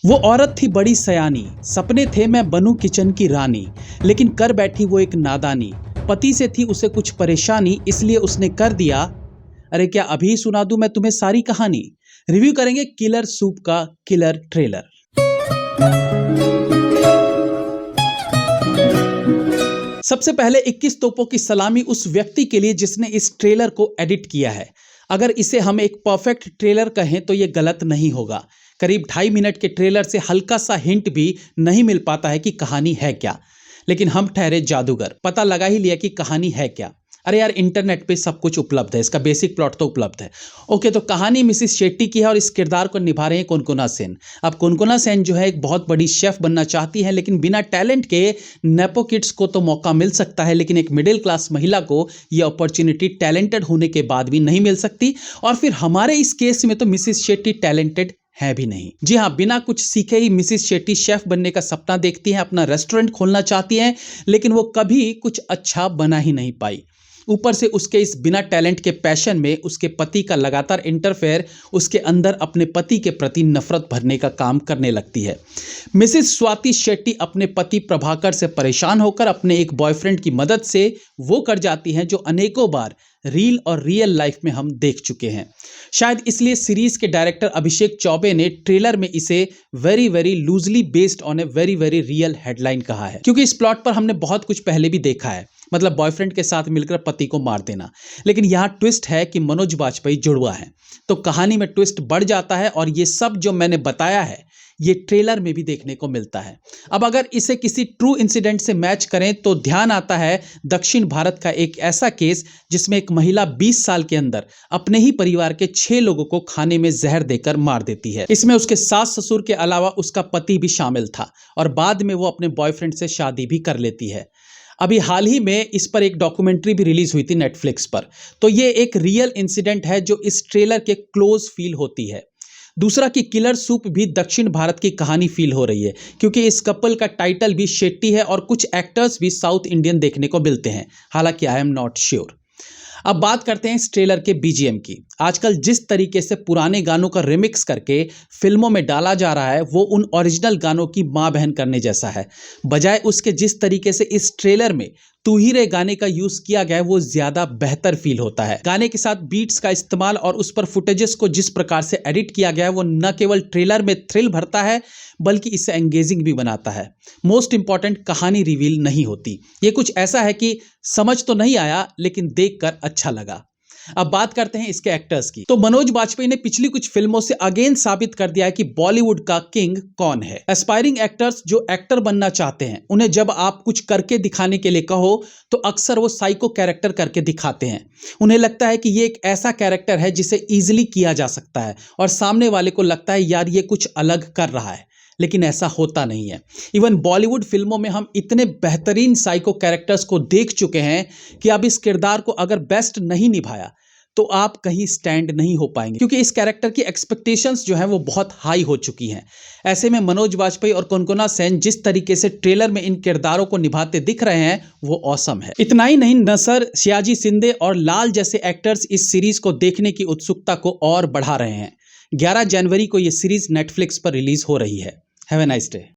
वो औरत थी बड़ी सयानी, सपने थे मैं बनूं किचन की रानी, लेकिन कर बैठी वो एक नादानी। पति से थी उसे कुछ परेशानी, इसलिए उसने कर दिया। अरे क्या अभी सुना दूं मैं तुम्हें सारी कहानी। रिव्यू करेंगे किलर सूप का किलर ट्रेलर। सबसे पहले 21 तोपों की सलामी उस व्यक्ति के लिए जिसने इस ट्रेलर को एडिट किया है। अगर इसे हम एक परफेक्ट ट्रेलर कहें तो ये गलत नहीं होगा। करीब 2.5 मिनट के ट्रेलर से हल्का सा हिंट भी नहीं मिल पाता है कि कहानी है क्या। लेकिन हम ठहरे जादूगर, पता लगा ही लिया कि कहानी है क्या। अरे यार, इंटरनेट पे सब कुछ उपलब्ध है, इसका बेसिक प्लॉट तो उपलब्ध है। ओके, तो कहानी मिसिस शेट्टी की है और इस किरदार को निभा रहे हैं कोनकोना सेन। अब कोनकोना सेन जो है एक बहुत बड़ी शेफ बनना चाहती है, लेकिन बिना टैलेंट के नेपो किड्स को तो मौका मिल सकता है, लेकिन एक मिडिल क्लास महिला को यह अपॉर्चुनिटी टैलेंटेड होने के बाद भी नहीं मिल सकती। और फिर हमारे इस केस में तो मिसिस शेट्टी टैलेंटेड है भी नहीं। जी हाँ, बिना कुछ सीखे ही मिसिस शेट्टी शेफ बनने का सपना देखती हैं, अपना रेस्टोरेंट खोलना चाहती हैं, लेकिन वो कभी कुछ अच्छा बना ही नहीं पाई। ऊपर से उसके इस बिना टैलेंट के पैशन में उसके पति का लगातार इंटरफेयर उसके अंदर अपने पति के प्रति नफरत भरने का काम करने लगती है। मिसिस स्वाति शेट्टी अपने पति प्रभाकर से परेशान होकर अपने एक बॉयफ्रेंड की मदद से वो कर जाती हैं जो अनेकों बार रील और रियल लाइफ में हम देख चुके हैं। शायद इसलिए सीरीज के डायरेक्टर अभिषेक चौबे ने ट्रेलर में इसे very very loosely based on a very very real headline कहा है, क्योंकि इस प्लॉट पर हमने बहुत कुछ पहले भी देखा है, मतलब बॉयफ्रेंड के साथ मिलकर पति को मार देना। लेकिन यहाँ ट्विस्ट है कि मनोज बाजपेयी जुड़वा है, तो कहानी में ट्विस्ट बढ़ जाता है और ये सब जो मैंने बताया है ये ट्रेलर में भी देखने को मिलता है। अब अगर इसे किसी ट्रू इंसिडेंट से मैच करें तो ध्यान आता है दक्षिण भारत का एक ऐसा केस जिसमें एक महिला 20 साल के अंदर अपने ही परिवार के 6 लोगों को खाने में जहर देकर मार देती है। इसमें उसके सास ससुर के अलावा उसका पति भी शामिल था और बाद में वो अपने बॉयफ्रेंड से शादी भी कर लेती है। अभी हाल ही में इस पर एक डॉक्यूमेंट्री भी रिलीज हुई थी नेटफ्लिक्स पर। तो ये एक रियल इंसिडेंट है जो इस ट्रेलर के क्लोज फील होती है। दूसरा कि किलर सूप भी दक्षिण भारत की कहानी फील हो रही है, क्योंकि इस कपल का टाइटल भी शेट्टी है और कुछ एक्टर्स भी साउथ इंडियन देखने को मिलते हैं, हालांकि आई एम नॉट श्योर। अब बात करते हैं इस ट्रेलर के बीजीएम की। आजकल जिस तरीके से पुराने गानों का रिमिक्स करके फिल्मों में डाला जा रहा है वो उन ओरिजिनल गानों की माँ बहन करने जैसा है। बजाय उसके जिस तरीके से इस ट्रेलर में तू ही रे गाने का यूज किया गया है वो ज्यादा बेहतर फील होता है। गाने के साथ बीट्स का इस्तेमाल और उस पर फुटेजेस को जिस प्रकार से एडिट किया गया है वो न केवल ट्रेलर में थ्रिल भरता है बल्कि इसे एंगेजिंग भी बनाता है। मोस्ट इंपॉर्टेंट, कहानी रिवील नहीं होती। ये कुछ ऐसा है कि समझ तो नहीं आया लेकिन देखकर अच्छा लगा। अब बात करते हैं इसके एक्टर्स की। तो मनोज बाजपेयी ने पिछली कुछ फिल्मों से अगेन साबित कर दिया है कि बॉलीवुड का किंग कौन है। एस्पायरिंग एक्टर्स जो एक्टर बनना चाहते हैं उन्हें जब आप कुछ करके दिखाने के लिए कहो तो अक्सर वो साइको कैरेक्टर करके दिखाते हैं। उन्हें लगता है कि ये एक ऐसा कैरेक्टर है जिसे इजीली किया जा सकता है और सामने वाले को लगता है यार ये कुछ अलग कर रहा है, लेकिन ऐसा होता नहीं है। इवन बॉलीवुड फिल्मों में हम इतने बेहतरीन साइको कैरेक्टर्स को देख चुके हैं कि अब इस किरदार को अगर बेस्ट नहीं निभाया तो आप कहीं स्टैंड नहीं हो पाएंगे, क्योंकि इस कैरेक्टर की एक्सपेक्टेशंस जो हैं वो बहुत हाई हो चुकी हैं। ऐसे में मनोज बाजपेयी और कोनकोना सेन जिस तरीके से ट्रेलर में इन किरदारों को निभाते दिख रहे हैं वो ऑसम है। इतना ही नहीं, नसर, सियाजी शिंदे और लाल जैसे एक्टर्स इस सीरीज को देखने की उत्सुकता को और बढ़ा रहे हैं। 11 जनवरी को ये सीरीज नेटफ्लिक्स पर रिलीज हो रही है। Have a nice day.